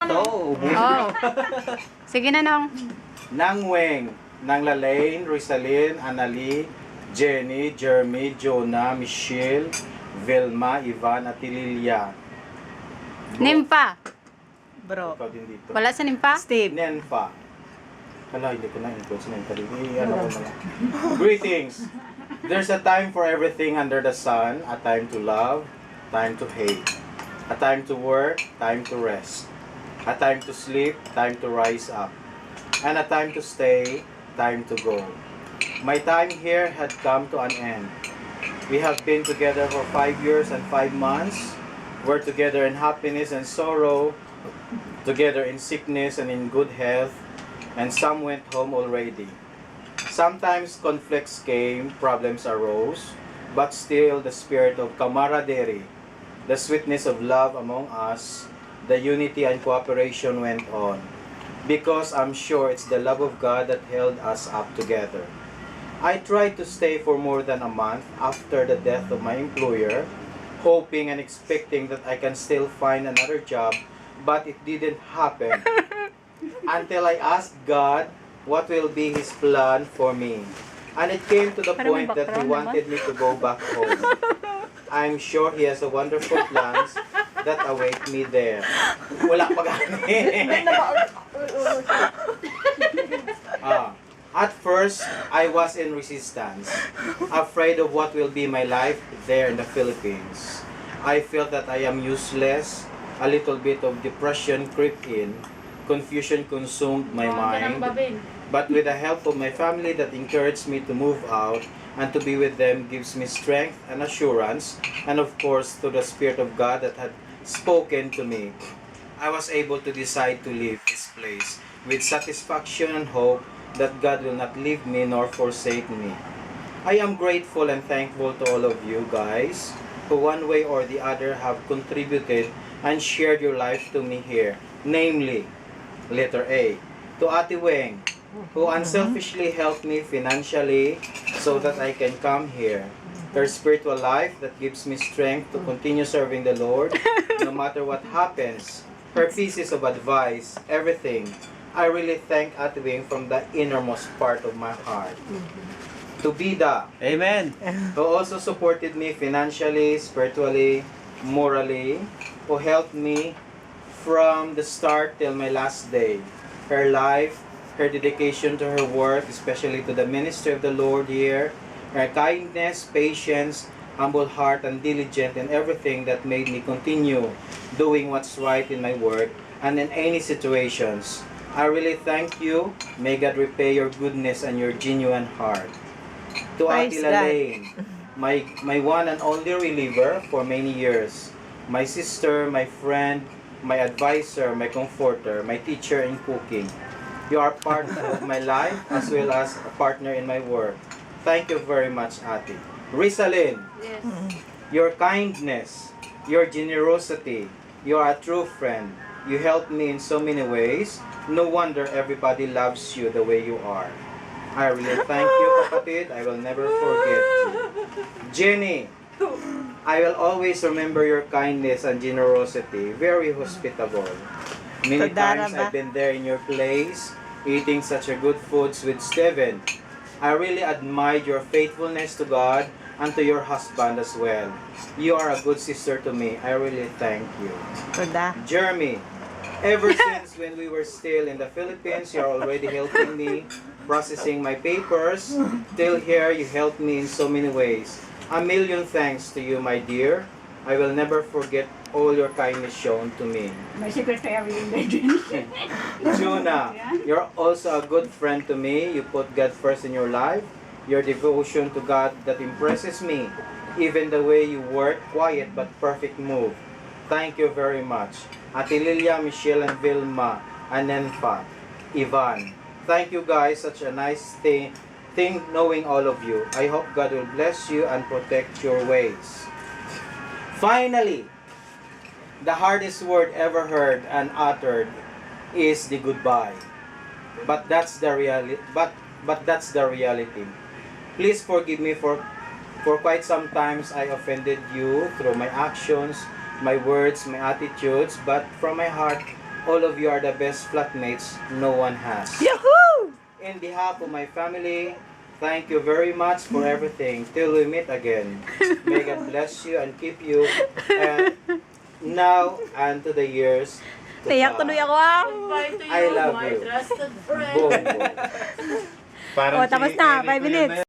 To, Oh. Sige na, Nong. Nang Weng, Nang Lalaine, Rizalyn, Annalie, Jenny, Jeremy, Jonah, Michelle, Vilma, Ivan, at Lilia. Nimpa. Bro. Ikaw din dito. Wala sa Nimpa? Steve. Nenfa. Kala, hindi ko na-include sa Nenfa. Ano ko na lang. Greetings. There's a time for everything under the sun. A time to love, time to hate. A time to work, time to rest. A time to sleep, time to rise up. And a time to stay, time to go. My time here had come to an end. We have been together for 5 years and 5 months. We're together in happiness and sorrow, together in sickness and in good health, and some went home already. Sometimes conflicts came, problems arose, but still the spirit of camaraderie, the sweetness of love among us, the unity and cooperation went on. Because I'm sure it's the love of God that held us up together. I tried to stay for more than a month after the death of my employer, hoping and expecting that I can still find another job, but it didn't happen. Until I asked God what will be His plan for me. And it came to the point that He wanted me to go back home. I'm sure He has a wonderful plans that await me there. Wala pa gani. At first, I was in resistance, afraid of what will be my life there in the Philippines. I felt that I am useless, a little bit of depression crept in, confusion consumed my mind, but with the help of my family that encouraged me to move out and to be with them gives me strength and assurance, and of course to the Spirit of God that had spoken to me, I was able to decide to leave this place with satisfaction and hope that God will not leave me nor forsake me. I am grateful and thankful to all of you guys who one way or the other have contributed and shared your life to me here, namely, letter A, to Ate Weng, who unselfishly helped me financially so that I can come here. Her spiritual life that gives me strength to continue serving the Lord no matter what happens. Her pieces of advice, everything. I really thank Ate Weng from the innermost part of my heart. To Bida, Amen. who also supported me financially, spiritually, morally, who helped me from the start till my last day. Her life, her dedication to her work, especially to the ministry of the Lord here, her kindness, patience, humble heart, and diligent in everything that made me continue doing what's right in my work and in any situations. I really thank you. May God repay your goodness and your genuine heart. To Praise Ate God. Lalaine, my one and only reliever for many years, my sister, my friend, my advisor, my comforter, my teacher in cooking. You are part of my life as well as a partner in my work. Thank you very much, Ate. Rizalyn, Yes. your kindness, your generosity, you are a true friend. You help me in so many ways. No wonder everybody loves you the way you are. I really thank you, kapatid. I will never forget you. Jenny, I will always remember your kindness and generosity. Very hospitable. Many times I've been there in your place, eating such a good foods with Steven. I really admired your faithfulness to God and to your husband as well. You are a good sister to me. I really thank you. Toda. Jeremy, ever since when we were still in the Philippines, you're already helping me processing my papers. Till here, you helped me in so many ways. A million thanks to you, my dear. I will never forget all your kindness shown to me. My secretary in the agency. Jonah, you're also a good friend to me. You put God first in your life. Your devotion to God that impresses me. Even the way you work, quiet but perfect move. Thank you very much. Ate Lilia, Michelle, and Vilma, and Nenfa, Ivan. Thank you guys. Such a nice thing knowing all of you. I hope God will bless you and protect your ways. Finally, the hardest word ever heard and uttered is the goodbye. But that's the reality. But that's the reality. Please forgive me for quite some times I offended you through my actions, my words, my attitudes. But from my heart, All of you are the best flatmates no one has. Yahoo! In behalf of my family, thank you very much for everything. Till we meet again. May God bless you and keep you. And now and to the years to Naiyak come. tuloy ako ah. Bye to you, I love my you. trusted friend. Boom, boom. Oh, tapos na. 5 minutes.